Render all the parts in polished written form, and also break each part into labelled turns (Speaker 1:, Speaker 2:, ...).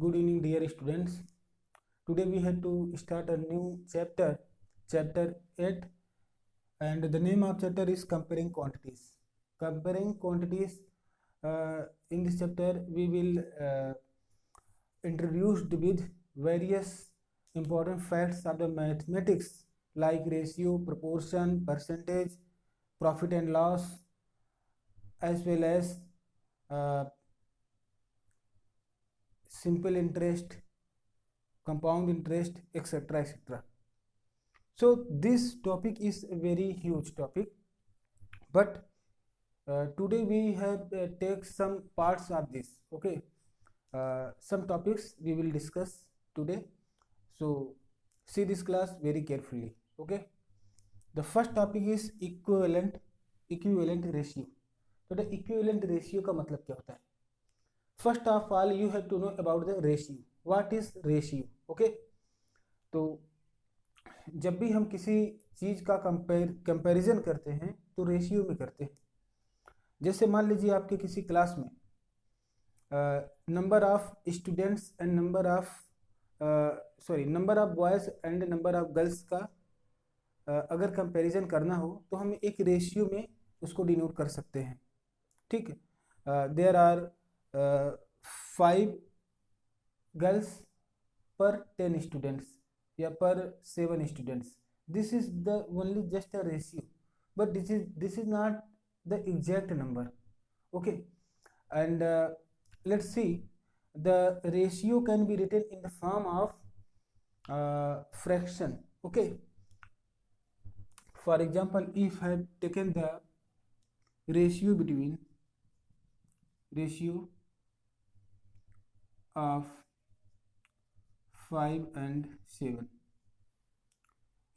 Speaker 1: Good evening, dear students. Today we have to start a new chapter, chapter 8, and the name of chapter is comparing quantities. Comparing quantities. In this chapter, we will introduced with various important facts of the mathematics like ratio, proportion, percentage, profit and loss, as well as simple interest, compound interest, etc., etc. So this topic is a very huge topic, but today we have take some parts of this. Okay, some topics we will discuss today. So see this class very carefully. Okay, the first topic is equivalent ratio. तो the equivalent ratio का मतलब क्या होता है? First of all, you have to know about the ratio. What is ratio? Okay, तो जब भी हम किसी चीज का कंपैरिजन करते हैं तो रेशियो में करते हैं. जैसे मान लीजिए आपके किसी क्लास में number of students and number of boys and number of girls का अगर कंपैरिजन करना हो तो हम एक रेशियो में उसको डिनोट कर सकते हैं. ठीक है, देयर आर 5 गर्ल्स पर 10 स्टूडेंट्स या पर 7 students. This is the only just a ratio, but this is not the exact number. Okay, and let's see, the ratio can be written in the form of fraction. Okay, for example, if I have taken the ratio between of 5 and 7,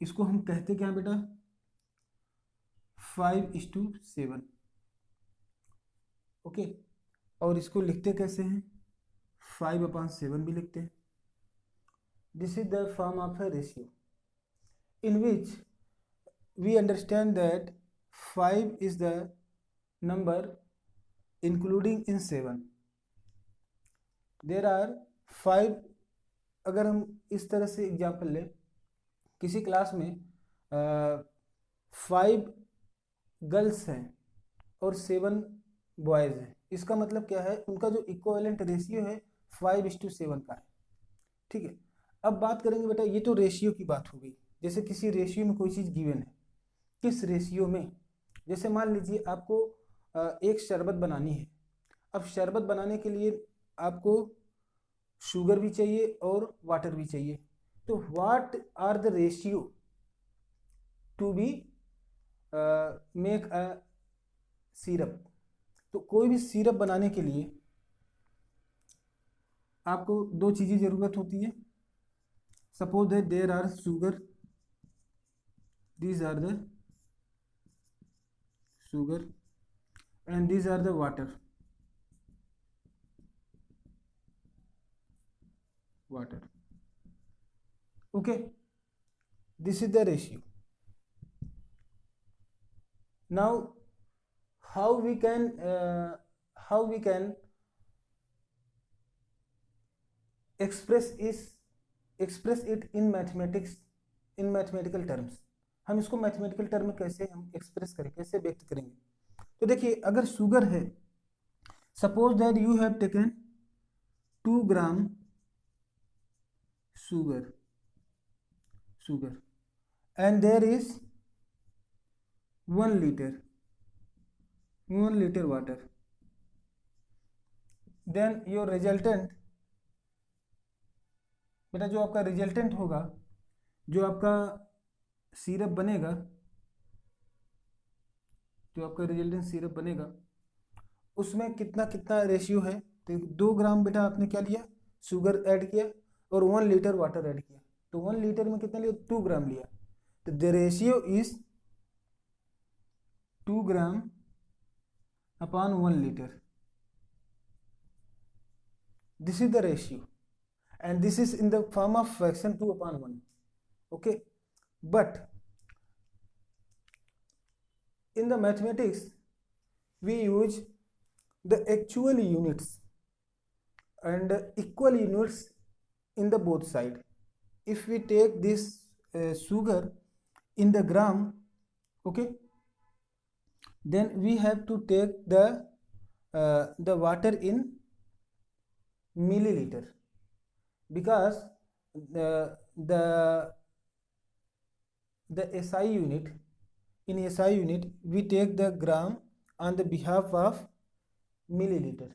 Speaker 1: इसको हम कहते क्या बेटा? 5:7. Okay, और इसको लिखते कैसे हैं? 5/7 भी लिखते हैं. This is the form of a ratio in which we understand that 5 is the number including in 7. There are 5. अगर हम इस तरह से एग्जाम्पल लें, किसी क्लास में 5 गर्ल्स हैं और 7 बॉयज़ हैं. इसका मतलब क्या है? उनका जो इक्विवेलेंट रेशियो है 5:7 का है. ठीक है, अब बात करेंगे बेटा, ये तो रेशियो की बात हो गई. जैसे किसी रेशियो में कोई चीज़ गिवन है, किस रेशियो में? जैसे मान लीजिए आपको एक शरबत बनानी है. अब शरबत बनाने के लिए आपको शुगर भी चाहिए और वाटर भी चाहिए. तो what are the ratio to be make a syrup? तो कोई भी सिरप बनाने के लिए आपको 2 चीज़ें ज़रूरत होती है. Suppose that there are sugar, these are the sugar and these are the water. Okay, this is the ratio. Now how we can express it in mathematical terms. हम इसको मैथमेटिकल टर्म में कैसे हम एक्सप्रेस करें, कैसे व्यक्त करेंगे? तो देखिए, अगर शुगर है, suppose that you have taken 2 gram sugar and there is 1 liter water, then your resultant, बेटा जो आपका रिजल्टेंट होगा, जो आपका सिरप बनेगा, उसमें कितना रेशियो है? तो 2 ग्राम बेटा आपने क्या लिया? शुगर ऐड किया और 1 लीटर वाटर ऐड किया. तो 1 लीटर में कितना लिया? 2 ग्राम लिया. तो the ratio is 2 gram upon 1 litre. This is the ratio and this is in the form of fraction 2/1. Okay, but in the mathematics we use the actual units. and equal units in the both side. If we take this sugar in the gram, okay, then we have to take the water in milliliter, because the SI unit, in SI unit we take the gram on the behalf of milliliter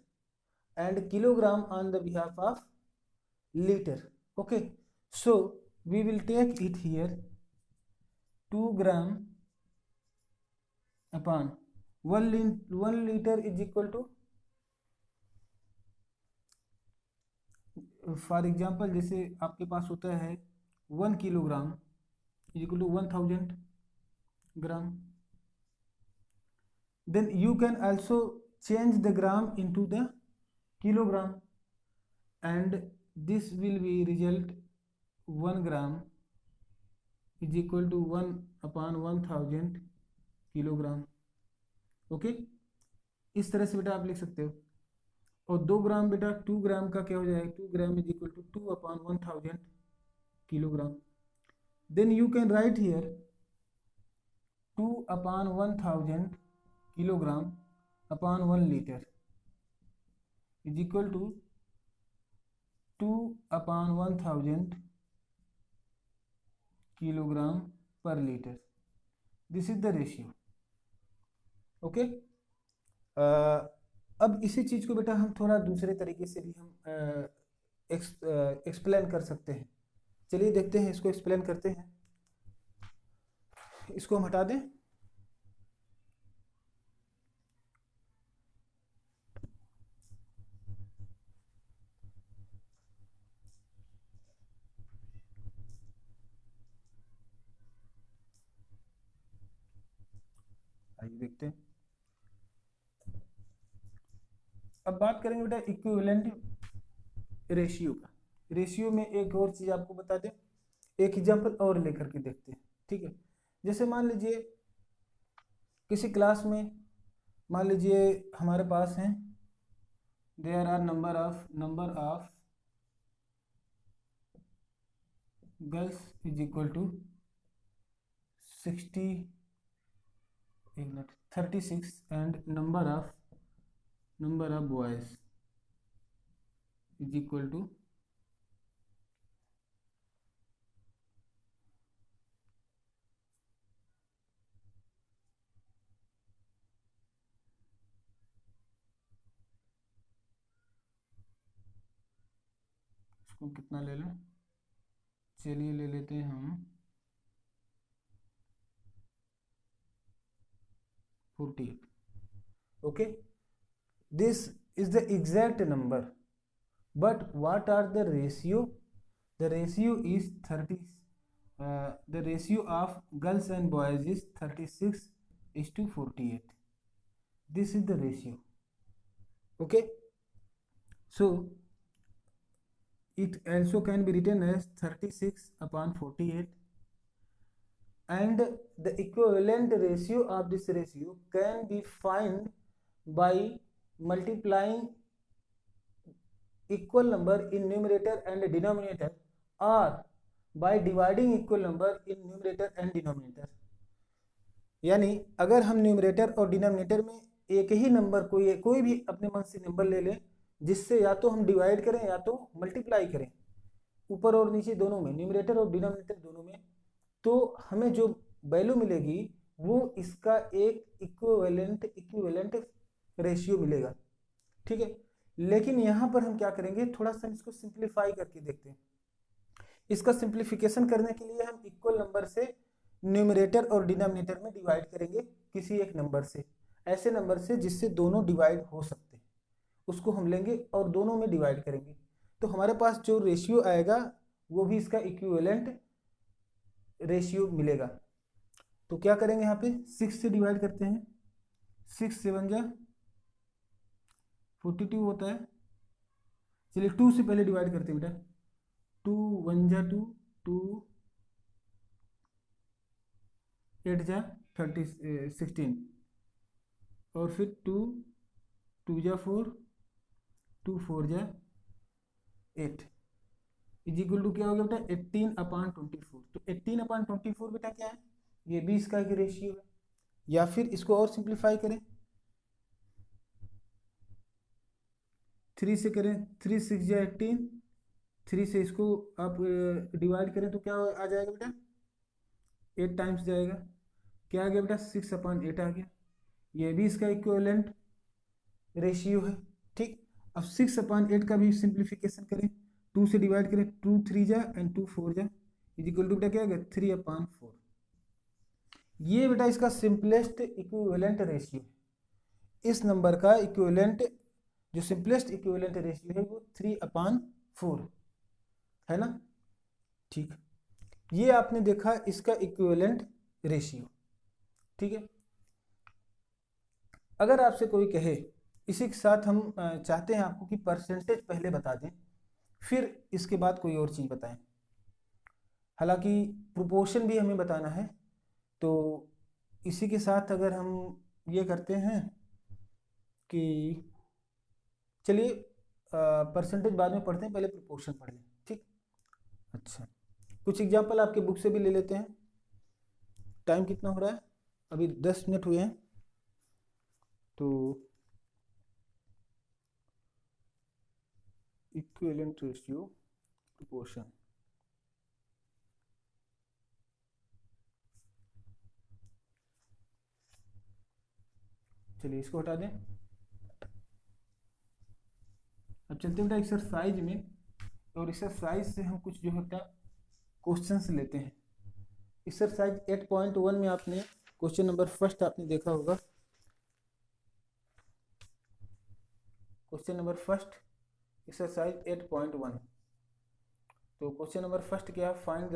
Speaker 1: and kilogram on the behalf of liter. Okay, so we will take it here 2 gram upon 1 liter is equal to, for example जैसे आपके पास होता है 1 kilogram is equal to 1000 gram, then you can also change the gram into the kilogram, and this will be result 1 gram is equal to 1 upon 1000 kilogram. Okay, इस तरह से बेटा आप लिख सकते हो. और 2 ग्राम बेटा 2 ग्राम का क्या हो जाएगा, 2 gram is equal to 2 upon 1000 kilogram. Then you can write here 2 upon 1000 kilogram upon 1 litre is equal to 2 upon 1000 kilogram per litre. This is the ratio. Okay, अब इसी चीज को बेटा हम थोड़ा दूसरे तरीके से भी हम एक्सप्लेन कर सकते हैं. चलिए देखते हैं, इसको एक्सप्लेन करते हैं. इसको हम हटा दें. आइए देखते हैं. अब बात करेंगे बेटा इक्विवेलेंट रेशियो का. रेशियो में एक और चीज आपको बता दें, एक एग्जांपल और लेकर के देखते हैं. ठीक है, जैसे मान लीजिए किसी क्लास में, मान लीजिए हमारे पास हैं there are number of girls is equal to 36 and number of boys is equal to 'इसको कितना ले लें, चलिए ले लेते हैं हम 48. Okay, this is the exact number, but what are the ratio? The ratio is 30. The ratio of girls and boys is 36:48. This is the ratio. Okay, so it also can be written as 36/48, and the equivalent ratio of this ratio can be found by multiplying equal number in numerator and denominator, or by dividing equal number in numerator and denominator. यानी अगर हम numerator और denominator में एक ही number कोई भी अपने मन से नंबर ले लें, जिससे या तो हम डिवाइड करें या तो मल्टीप्लाई करें, ऊपर और नीचे दोनों में, न्यूमरेटर और डिनोमिनेटर दोनों में, तो हमें जो वैल्यू मिलेगी वो इसका एक इक्विवेलेंट रेशियो मिलेगा. ठीक है, लेकिन यहाँ पर हम क्या करेंगे, थोड़ा सा इसको सिंप्लीफाई करके देखते हैं. इसका सिंप्लीफिकेशन करने के लिए हम इक्वल नंबर से न्यूमरेटर और डिनोमिनेटर में डिवाइड करेंगे किसी एक नंबर से, ऐसे नंबर से जिससे दोनों डिवाइड हो सकते हैं, उसको हम लेंगे और दोनों में डिवाइड करेंगे. तो हमारे पास जो रेशियो आएगा वो भी इसका इक्विवेलेंट रेशियो मिलेगा. तो क्या करेंगे, यहाँ पे 6 से डिवाइड करते हैं. 6 7 जा 42 होता है. चलिए 2 से पहले डिवाइड करते हैं बेटा. 2 1 जा 2, 2 8 जा 16, और फिर 2 2 जा 4, 2 4 जा 8 इज इक्वल टू क्या हो गया बेटा 18/24। तो 18/24 बेटा क्या है, ये भी इसका एक रेशियो है। या फिर इसको और सिंप्लीफाई करें, 3 से करें, 3 6 या 18, 3 से इसको आप डिवाइड करें तो क्या आ जाएगा बेटा 8 टाइम्स जाएगा। क्या आ गया बेटा 6/8 आ गया। ये भी इसका इक्विवेलेंट रेशियो है। ठीक, अब 6/8 का भी सिंप्लीफिकेशन करें, 2 से डिवाइड करें, 2 3 जा एंड 2 4 जा इज इक्वल टू बेटा क्या आ गया 3/4। ये बेटा इसका सिंपलेस्ट इक्विवेलेंट रेशियो। इस नंबर का इक्विवेलेंट जो सिंपलेस्ट इक्विवेलेंट रेशियो है वो 3/4 है ना। ठीक, ये आपने देखा इसका इक्विवेलेंट रेशियो। ठीक है, अगर आपसे कोई कहे, इसी के साथ हम चाहते हैं आपको कि परसेंटेज पहले बता दें फिर इसके बाद कोई और चीज़ बताएं। हालांकि प्रोपोर्शन भी हमें बताना है, तो इसी के साथ अगर हम ये करते हैं कि चलिए परसेंटेज बाद में पढ़ते हैं, पहले प्रोपोर्शन पढ़ लें। ठीक, अच्छा कुछ एग्जांपल आपके बुक से भी ले लेते हैं। टाइम कितना हो रहा है, अभी 10 मिनट हुए हैं। तो इक्विवेलेंट रेशियो प्रोपोर्शन, चलिए इसको हटा दें। अब चलते हैं बेटा एक्सरसाइज में, और एक्सरसाइज से हम कुछ जो होता क्वेश्चंस लेते हैं। एक्सरसाइज 8.1 में आपने क्वेश्चन नंबर फर्स्ट आपने देखा होगा। Question number first exercise 8.1। तो क्वेश्चन नंबर फर्स्ट क्या है, find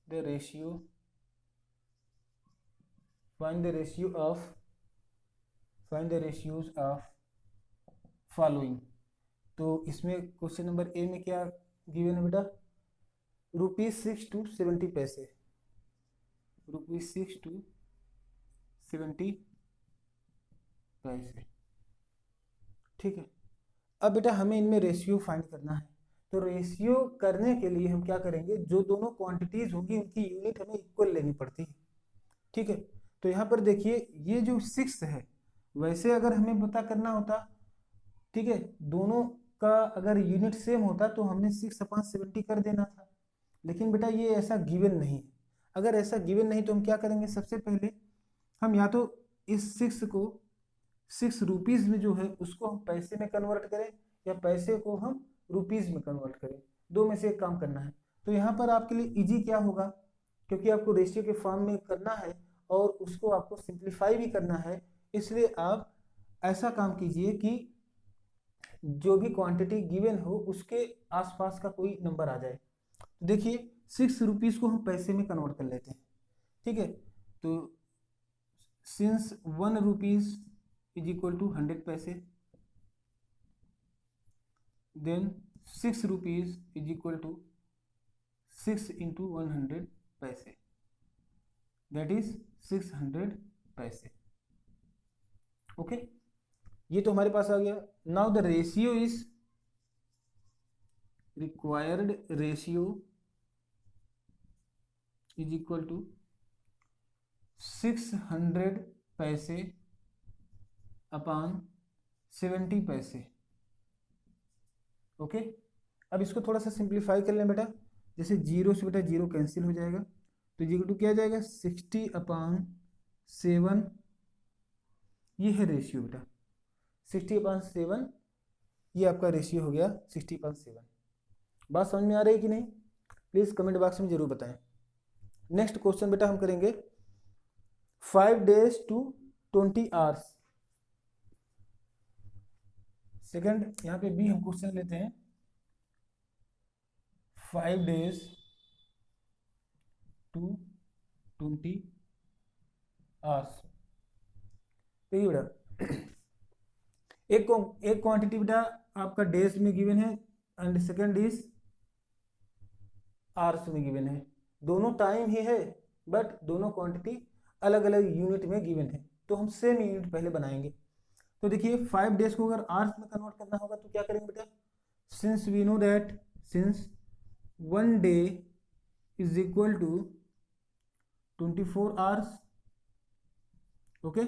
Speaker 1: the ratio find the ratios of following। तो इसमें क्वेश्चन नंबर ए में क्या गिवन है बेटा, ₹6 to 70 पैसे, ₹6 to 70 पैसे। ठीक है, अब बेटा हमें इनमें रेशियो फाइंड करना है। तो रेशियो करने के लिए हम क्या करेंगे, जो दोनों क्वांटिटीज होंगी उनकी यूनिट हमें इक्वल लेनी पड़ती है। ठीक है, तो यहाँ पर देखिए ये जो 6 है, वैसे अगर हमें पता करना होता, ठीक है, दोनों का अगर यूनिट सेम होता तो हमने 6/70 कर देना था। लेकिन बेटा ये ऐसा गिवन नहीं। अगर ऐसा गिवन नहीं तो हम क्या करेंगे, सबसे पहले हम या तो इस 6 को 6 रुपीज़ में जो है उसको हम पैसे में कन्वर्ट करें, या पैसे को हम रुपीज़ में कन्वर्ट करें, दो में से एक काम करना है। तो यहाँ पर आपके लिए इजी क्या होगा, क्योंकि आपको रेशियो के फॉर्म में करना है और उसको आपको सिंप्लीफाई भी करना है, इसलिए आप ऐसा काम कीजिए कि जो भी क्वांटिटी गिवन हो उसके आसपास का कोई नंबर आ जाए। तो देखिए 6 रुपीज़ को हम पैसे में कन्वर्ट कर लेते हैं। ठीक है, तो since 1 rupees is equal to 100 paise, then 6 rupees is equal to 6 into 100 पैसे, दैट इज 600 पैसे। ओके, ये तो हमारे पास आ गया। Now the ratio is required ratio is equal to 600 paise upon 70 पैसे। ओके, अब इसको थोड़ा सा सिंप्लीफाई कर लें बेटा। जैसे 0 से बेटा 0 कैंसिल हो जाएगा, तो इक्वल टू क्या आ जाएगा 60/7। ये है रेशियो बेटा 60/7, ये आपका रेशियो हो गया 60/7। बात समझ में आ रही है कि नहीं, प्लीज़ कमेंट बॉक्स में जरूर बताएं। नेक्स्ट क्वेश्चन बेटा हम करेंगे 5 days to 20 hours। सेकंड यहाँ पे भी हम क्वेश्चन लेते हैं 5 days to 20 hours। देखिए बेटा एक क्वांटिटी बेटा आपका डेज में गिवन है एंड सेकंड इज आवर्स में गिवन है। दोनों टाइम ही है बट दोनों क्वांटिटी अलग अलग यूनिट में गिवन है, तो हम सेम यूनिट पहले बनाएंगे। तो देखिए 5 days को अगर आवर्स में कन्वर्ट करना होगा तो क्या करेंगे बेटा, since we know that since 1 day is equal to 24 hours, okay,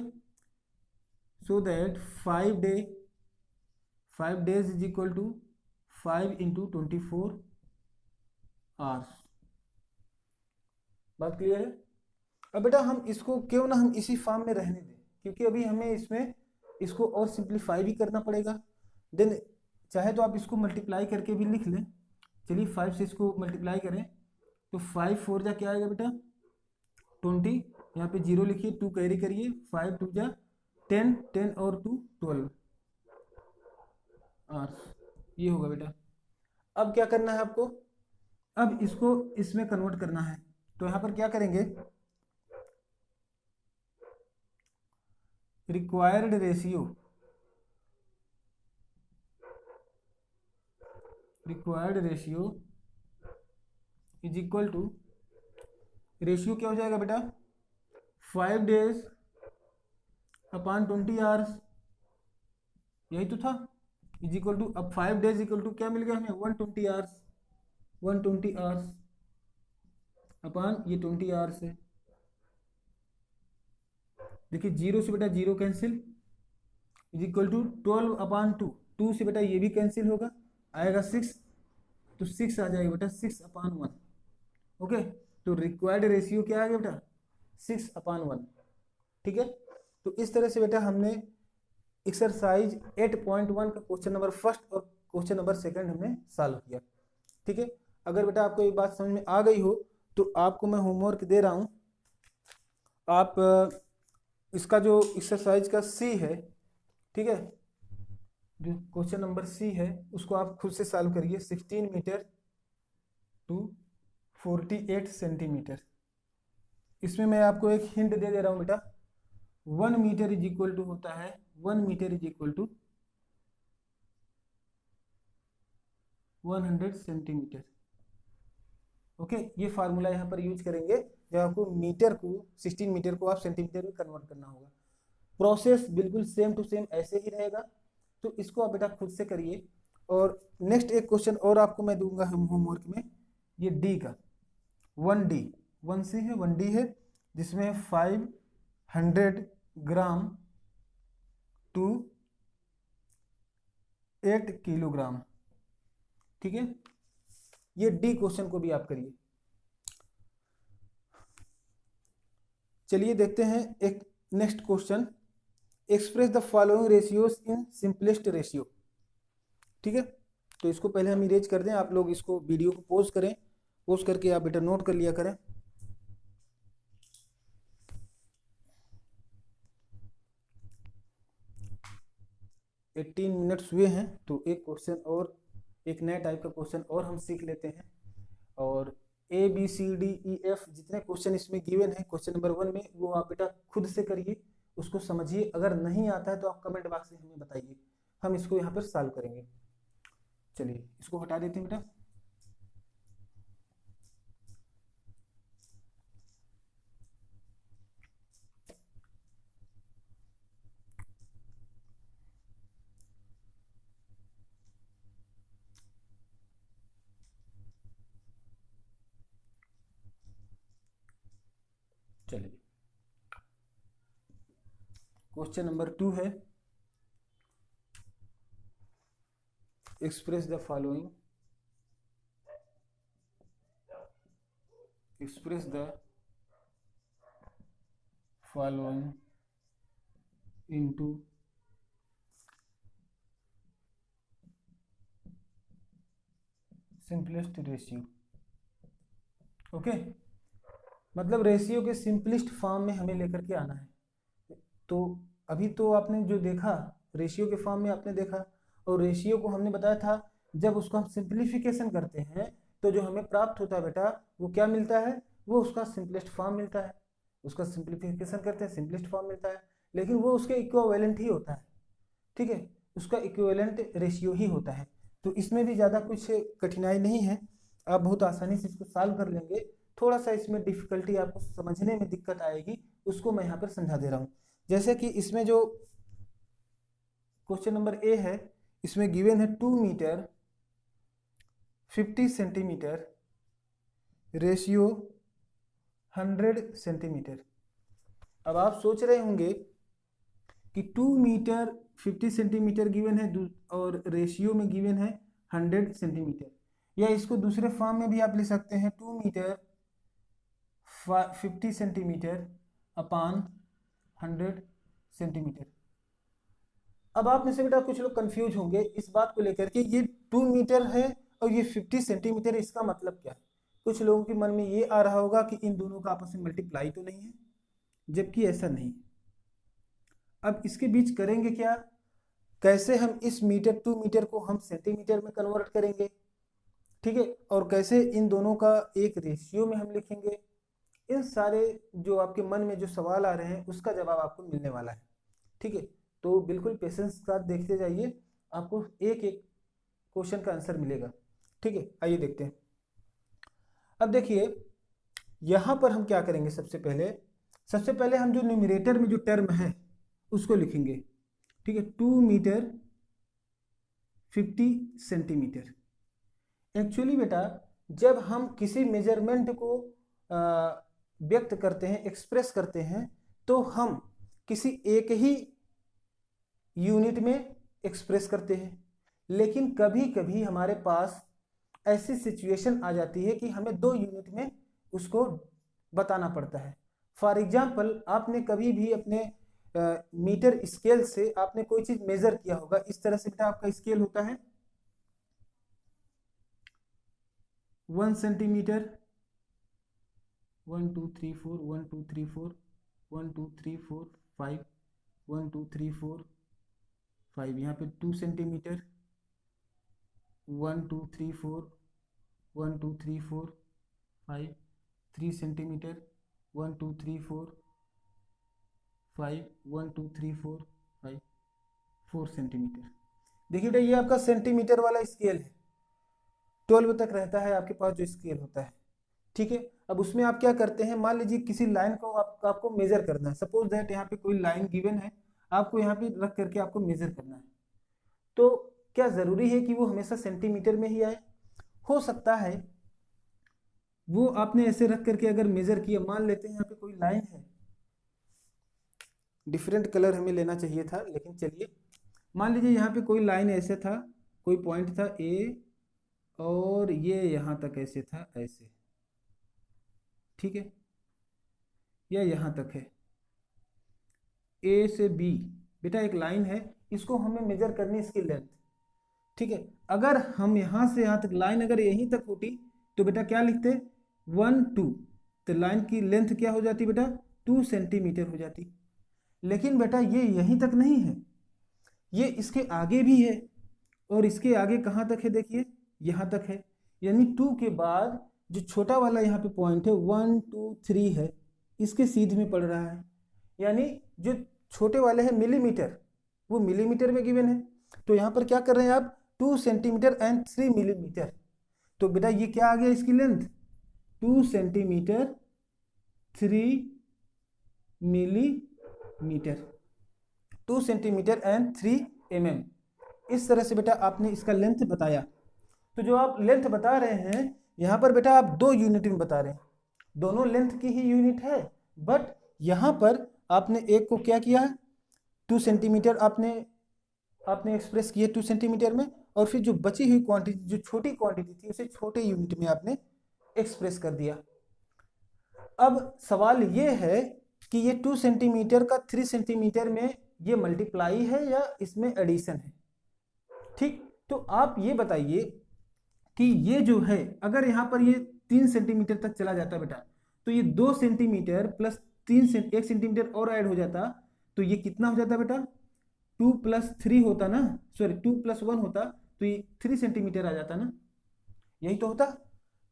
Speaker 1: so that 5 days is equal to 5 into 24 hours। बात क्लियर है? अब बेटा हम इसको क्यों ना हम इसी फॉर्म में रहने दें, क्योंकि अभी हमें इसमें इसको और सिंप्लीफाई भी करना पड़ेगा। देन चाहे तो आप इसको मल्टीप्लाई करके भी लिख लें। चलिए 5 से इसको मल्टीप्लाई करें तो 5 4 जा क्या आएगा बेटा 20, यहाँ पे 0 लिखिए, 2 कैरी करिए, 5 2 जा 10, 10 और 2 12 आवर्स, ये होगा बेटा। अब क्या करना है आपको, अब इसको इसमें कन्वर्ट करना है, तो यहाँ पर क्या करेंगे, required ratio is equal to, ratio क्या हो जाएगा बेटा 5 days अपॉन 20 आवर्स, यही तो था, इज इक्वल टू, अब 5 days इक्वल टू क्या मिल गया हमें 120 आवर्स, 120 आवर्स अपॉन ये 20 आवर्स है। देखिए 0 से बेटा 0 cancel, is equal to 12 upon 2, 2 से बेटा ये भी कैंसिल होगा, आएगा 6, तो 6 आ जाएगा बेटा 6 अपॉन 1, ओके। तो रिक्वायर्ड रेशियो क्या आ गया बेटा 6 अपॉन 1, ठीक है। तो इस तरह से बेटा हमने एक्सरसाइज 8.1 का क्वेश्चन नंबर फर्स्ट और क्वेश्चन नंबर सेकंड हमने सॉल्व किया, ठीक है। अगर बेटा आपको ये बात समझ में आ गई हो तो आपको मैं होमवर्क दे रहा हूँ, आप इसका जो एक्सरसाइज का सी है, ठीक है, जो क्वेश्चन नंबर सी है उसको आप खुद से सॉल्व करिए। 16 मीटर टू 48 सेंटीमीटर। इसमें मैं आपको एक हिंट दे रहा हूं बेटा, 1 मीटर इज इक्वल टू होता है 1 meter is equal to 100 centimeter, okay. ये फार्मूला यहाँ पर यूज करेंगे जब आपको मीटर को 16 मीटर को आप सेंटीमीटर में कन्वर्ट करना होगा। प्रोसेस बिल्कुल सेम टू सेम ऐसे ही रहेगा, तो इसको आप बेटा खुद से करिए। और नेक्स्ट एक क्वेश्चन और आपको मैं दूंगा होमवर्क में, ये डी का 1D 1C है 1D है, जिसमें 500 ग्राम टू 8 किलोग्राम, ठीक है। ये डी क्वेश्चन को भी आप करिए। चलिए देखते हैं एक next question, express the following ratios in simplest ratio, ठीक है। तो इसको पहले हम इरेज कर दें, आप लोग इसको वीडियो को पॉज करें, पॉज करके आप बेटा नोट कर लिया करें। एटीन मिनट्स हुए हैं, तो एक क्वेश्चन और, एक नया टाइप का क्वेश्चन और हम सीख लेते हैं। और ABCDEF जितने क्वेश्चन इसमें गिवन है क्वेश्चन नंबर 1 में, वो आप बेटा खुद से करिए, उसको समझिए। अगर नहीं आता है तो आप कमेंट बॉक्स में हमें बताइए, हम इसको यहाँ पर सॉल्व करेंगे। चलिए इसको हटा देते हैं बेटा। चलिए क्वेश्चन नंबर 2 है, express the following, express the following into simplest ratio, okay. मतलब रेशियो के सिंपलेस्ट फॉर्म में हमें लेकर के आना है। तो अभी तो आपने जो देखा रेशियो के फॉर्म में आपने देखा, और रेशियो को हमने बताया था जब उसको हम सिंप्लीफिकेशन करते हैं तो जो हमें प्राप्त होता है बेटा वो क्या मिलता है, वो उसका सिंपलेस्ट फॉर्म मिलता है। उसका सिंप्लीफिकेशन करते हैं सिंपलेस्ट फॉर्म मिलता है, लेकिन वो उसके इक्विवेलेंट ही होता है, ठीक है, उसका इक्विवेलेंट रेशियो ही होता है। तो इसमें भी ज़्यादा कुछ कठिनाई नहीं है, आप बहुत आसानी से इसको सॉल्व कर लेंगे। थोड़ा सा इसमें डिफिकल्टी आपको समझने में दिक्कत आएगी, उसको मैं यहाँ पर समझा दे रहा हूँ। जैसे कि इसमें जो क्वेश्चन नंबर ए है, इसमें गिवन है 2 मीटर 50 सेंटीमीटर रेशियो 100 सेंटीमीटर। अब आप सोच रहे होंगे कि 2 मीटर 50 सेंटीमीटर गिवन है और रेशियो में गिवन है 100 सेंटीमीटर, या इसको दूसरे फॉर्म में भी आप ले सकते हैं 2 मीटर 50 सेंटीमीटर अपान 100 सेंटीमीटर। अब आप में से बेटा कुछ लोग कंफ्यूज होंगे इस बात को लेकर के, ये 2 मीटर है और ये 50 सेंटीमीटर, इसका मतलब क्या है। कुछ लोगों के मन में ये आ रहा होगा कि इन दोनों का आपस में मल्टीप्लाई तो नहीं है, जबकि ऐसा नहीं। अब इसके बीच करेंगे क्या, कैसे हम इस मीटर 2 मीटर को हम सेंटीमीटर में कन्वर्ट करेंगे, ठीक है, और कैसे इन दोनों का एक रेशियो में हम लिखेंगे। इन सारे जो आपके मन में जो सवाल आ रहे हैं उसका जवाब आपको मिलने वाला है, ठीक है। तो बिल्कुल पेशेंस के साथ देखते जाइए, आपको एक एक क्वेश्चन का आंसर मिलेगा, ठीक है। आइए देखते हैं। अब देखिए यहां पर हम क्या करेंगे, सबसे पहले हम जो न्यूमरेटर में जो टर्म है उसको लिखेंगे, ठीक है। 2 मीटर 50 सेंटीमीटर। एक्चुअली बेटा जब हम किसी मेजरमेंट को व्यक्त करते हैं, एक्सप्रेस करते हैं, तो हम किसी एक ही यूनिट में एक्सप्रेस करते हैं, लेकिन कभी कभी हमारे पास ऐसी सिचुएशन आ जाती है कि हमें 2 यूनिट में उसको बताना पड़ता है। फॉर एग्जाम्पल आपने कभी भी अपने मीटर स्केल से आपने कोई चीज मेजर किया होगा, इस तरह से बेटा आपका स्केल होता है 1 सेंटीमीटर 1 2 3 4 1 2 3 4 1 2 3 4 5 1 2 3 4 5, यहाँ पे 2 सेंटीमीटर 1 2 3 4 1 2 3 4 5 3 सेंटीमीटर 1 2 3 4 5 1 2 3 4 5 4 सेंटीमीटर। देखिए बेटा ये आपका सेंटीमीटर वाला स्केल है, 12 तक रहता है आपके पास जो स्केल होता है, ठीक है। अब उसमें आप क्या करते हैं, मान लीजिए किसी लाइन को आपको मेजर करना है, सपोज दैट यहाँ पे कोई लाइन गिवन है, आपको यहाँ पे रख करके आपको मेजर करना है, तो क्या जरूरी है कि वो हमेशा सेंटीमीटर में ही आए। हो सकता है वो आपने ऐसे रख करके अगर मेजर किया, मान लेते हैं यहाँ पे कोई लाइन है, डिफरेंट कलर हमें लेना चाहिए था, लेकिन चलिए मान लीजिए यहाँ पे कोई लाइन ऐसे था, कोई पॉइंट था ए और ये यहाँ तक ऐसे था, ऐसे, ठीक है, या यहाँ तक है ए से बी, बेटा एक लाइन है, इसको हमें मेजर करनी इसकी लेंथ, ठीक है। अगर हम यहाँ से यहाँ तक लाइन अगर यहीं तक होती तो बेटा क्या लिखते 1 2, तो लाइन की लेंथ क्या हो जाती बेटा 2 सेंटीमीटर हो जाती। लेकिन बेटा ये यहीं तक नहीं है, ये इसके आगे भी है, और इसके आगे कहाँ तक है, देखिए यहाँ तक है, यानी 2 के बाद जो छोटा वाला यहाँ पे पॉइंट है 1 2 3 है, इसके सीध में पड़ रहा है, यानी जो छोटे वाले हैं मिलीमीटर, वो मिलीमीटर में गिवन है, तो यहाँ पर क्या कर रहे हैं आप 2 सेंटीमीटर एंड 3 मिलीमीटर, तो बेटा ये क्या आ गया इसकी length 2 centimetre 3 millimetre, 2 centimetre and 3 mm। इस तरह से बेटा आपने इसका लेंथ बताया। तो जो आप लेंथ बता रहे हैं यहाँ पर बेटा आप 2 यूनिट में बता रहे हैं, दोनों लेंथ की ही यूनिट है, बट यहाँ पर आपने एक को क्या किया 2 सेंटीमीटर आपने एक्सप्रेस किया 2 सेंटीमीटर में, और फिर जो बची हुई क्वांटिटी, जो छोटी क्वांटिटी थी, उसे छोटे यूनिट में आपने एक्सप्रेस कर दिया। अब सवाल ये है कि ये 2 सेंटीमीटर का 3 सेंटीमीटर में ये मल्टीप्लाई है या इसमें एडिशन है, ठीक। तो आप ये बताइए कि ये जो है अगर यहाँ पर ये 3 सेंटीमीटर तक चला जाता बेटा, तो ये 2 सेंटीमीटर प्लस 1 सेंटीमीटर और ऐड हो जाता, तो ये कितना हो जाता बेटा 2 + 3 होता ना, सॉरी 2 + 1 होता, तो ये 3 सेंटीमीटर आ जाता ना, यही तो होता।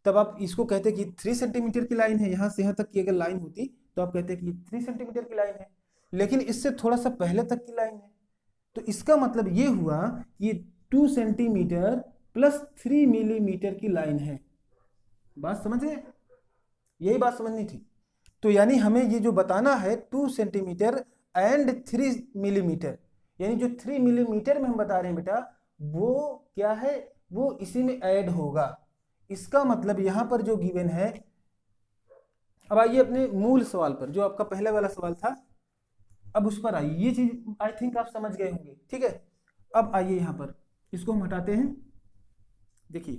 Speaker 1: तब आप इसको कहते कि 3 सेंटीमीटर की लाइन है, यहाँ से यहाँ तक की अगर लाइन होती तो आप कहते कि 3 सेंटीमीटर की लाइन है, लेकिन इससे थोड़ा सा पहले तक की लाइन है, तो इसका मतलब ये हुआ ये 2 सेंटीमीटर प्लस 3 मिलीमीटर की लाइन है। बात समझ गए, यही बात समझनी थी। तो यानी हमें ये जो बताना है 2 सेंटीमीटर एंड 3 मिलीमीटर, यानी जो 3 मिलीमीटर में हम बता रहे हैं बेटा वो क्या है, वो इसी में ऐड होगा, इसका मतलब यहाँ पर जो गिवन है, अब आइए अपने मूल सवाल पर, जो आपका पहले वाला सवाल था, अब उस पर आइए। ये चीज आई थिंक आप समझ गए होंगे, ठीक है। अब आइए यहाँ पर इसको हम हटाते हैं। देखिए,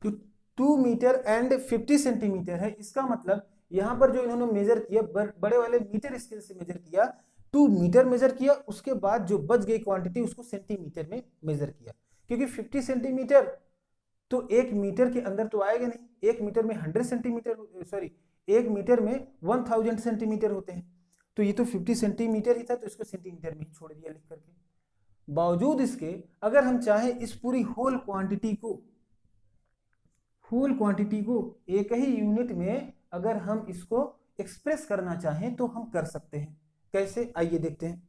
Speaker 1: तो 2 मीटर एंड 50 सेंटीमीटर है, इसका मतलब यहाँ पर जो इन्होंने मेजर किया, बड़े वाले मीटर स्केल से मेजर किया, 2 मीटर मेजर किया, उसके बाद जो बच गई क्वांटिटी उसको सेंटीमीटर में मेजर किया, क्योंकि 50 सेंटीमीटर तो 1 मीटर के अंदर तो आएगा नहीं। 1 मीटर में 100 सेंटीमीटर, सॉरी 1 मीटर में 1000 सेंटीमीटर होते हैं, तो ये तो 50 सेंटीमीटर ही था, तो इसको सेंटीमीटर में ही छोड़ दिया लिख करके। बावजूद इसके अगर हम चाहें इस पूरी होल क्वांटिटी को एक ही यूनिट में अगर हम इसको एक्सप्रेस करना चाहें तो हम कर सकते हैं। कैसे, आइए देखते हैं।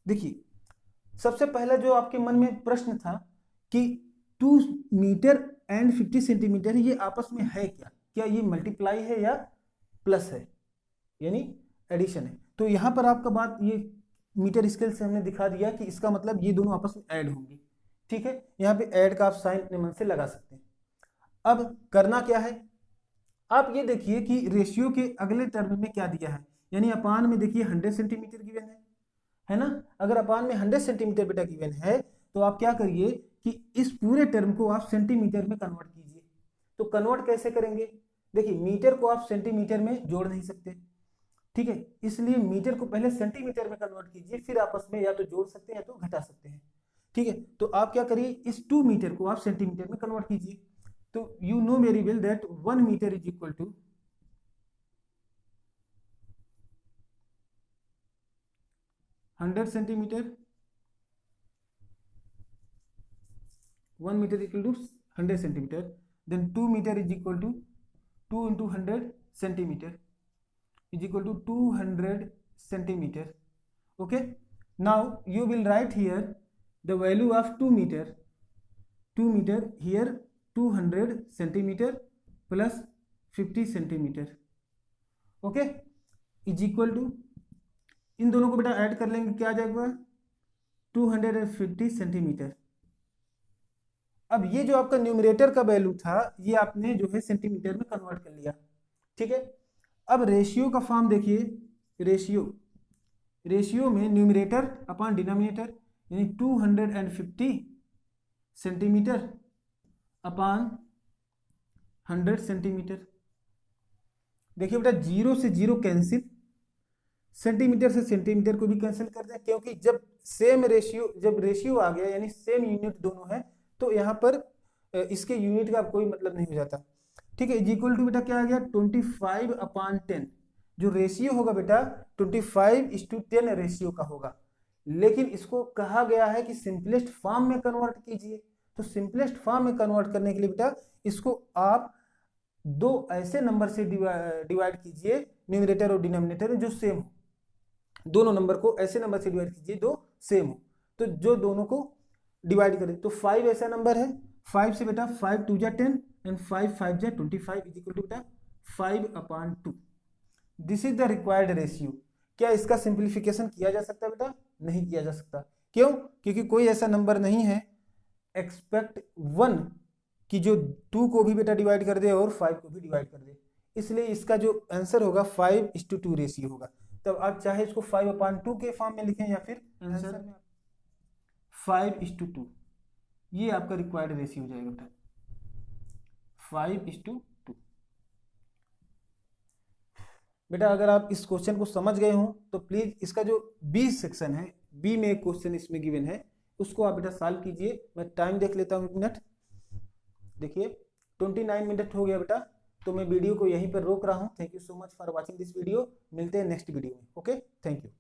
Speaker 1: देखिए, सबसे पहला जो आपके मन में प्रश्न था कि 2 मीटर एंड 50 सेंटीमीटर ये आपस में है क्या ये मल्टीप्लाई है या प्लस है, यानी एडिशन है। तो यहां पर आपका बात ये मीटर स्केल से हमने दिखा दिया कि इसका मतलब ये दोनों आपस में ऐड होंगी, ठीक है। यहाँ पे ऐड का आप साइन अपने मन से लगा सकते हैं। अब करना क्या है, आप ये देखिए कि रेशियो के अगले टर्म में क्या दिया है, यानी अपान में देखिए 100 सेंटीमीटर गिवन है ना। अगर अपान में 100 सेंटीमीटर बेटा गिवन है तो आप क्या करिए कि इस पूरे टर्म को आप सेंटीमीटर में कन्वर्ट कीजिए। तो कन्वर्ट कैसे करेंगे, देखिए मीटर को आप सेंटीमीटर में जोड़ नहीं सकते, ठीक है, इसलिए मीटर को पहले सेंटीमीटर में कन्वर्ट कीजिए, फिर आपस में या तो जोड़ सकते हैं या तो घटा सकते हैं, ठीक है। तो आप क्या करिए, इस 2 मीटर को आप सेंटीमीटर में कन्वर्ट कीजिए। तो you know very well that 1 meter is equal to 100 centimeter, 1 meter equal to 100 centimeter, then 2 meter is equal to 2 into 100 centimeter is equal to 200 centimeter. Okay, now you will write here the value of 2 meter here 200 centimeter plus 50 centimeter. Okay, is equal to, इन दोनों को बेटा add कर लेंगे, क्या आ जाएगा 250 centimetre. अब ये जो आपका न्यूमरेटर का वैल्यू था ये आपने जो है सेंटीमीटर में कन्वर्ट कर लिया, ठीक है। अब रेशियो का फॉर्म देखिए, रेशियो में न्यूमरेटर अपॉन डिनोमिनेटर, यानी 250 सेंटीमीटर अपॉन 100 सेंटीमीटर। देखिए बेटा, 0 से 0 कैंसिल, सेंटीमीटर से सेंटीमीटर को भी कैंसिल कर दें, क्योंकि जब रेशियो आ गया यानी सेम यूनिट दोनों है तो यहाँ पर इसके यूनिट का कोई मतलब नहीं हो जाता, ठीक है। इक्वल टू बेटा क्या आ गया 25/10, जो रेशियो होगा बेटा 25:10 रेशियो का होगा, लेकिन इसको कहा गया है कि सिंपलेस्ट फॉर्म में कन्वर्ट कीजिए। तो सिंपलेस्ट फॉर्म में कन्वर्ट करने के लिए बेटा इसको आप 2 ऐसे नंबर से डिवाइड कीजिए, न्यूमरेटर और डिनोमिनेटर जो सेम हो, दोनों नंबर को ऐसे नंबर से डिवाइड कीजिए जो सेम हो, तो जो दोनों को डिवाइड करें। तो 5 ऐसा नंबर है, 5 से बेटा 5 2 जा 10 एंड 5 5 जा 25 इज इक्वल टू बेटा 5/2। This is the required ratio. क्या इसका सिंप्लीफिकेशन किया जा सकता है बेटा? नहीं किया जा सकता। क्यों? क्योंकि कोई ऐसा नंबर नहीं है एक्सपेक्ट 1 कि जो 2 को भी बेटा डिवाइड कर दे और 5 को भी डिवाइड कर दे, इसलिए इसका जो आंसर होगा 5:2 रेशियो होगा। तब आप चाहे इसको 5/2 के फॉर्म में लिखें या फिर आंसर में 5:2, ये आपका रिक्वायर्ड रेशियो हो जाएगा बेटा 5:2। बेटा अगर आप इस क्वेश्चन को समझ गए हो तो प्लीज इसका जो बी सेक्शन है, बी में एक क्वेश्चन इसमें गिवन है, उसको आप बेटा सॉल्व कीजिए। मैं टाइम देख लेता हूँ 1 मिनट। देखिए 29 मिनट हो गया बेटा, तो मैं वीडियो को यहीं पर रोक रहा हूँ। Thank you so much for watching this video. मिलते हैं नेक्स्ट वीडियो में। Okay, thank you.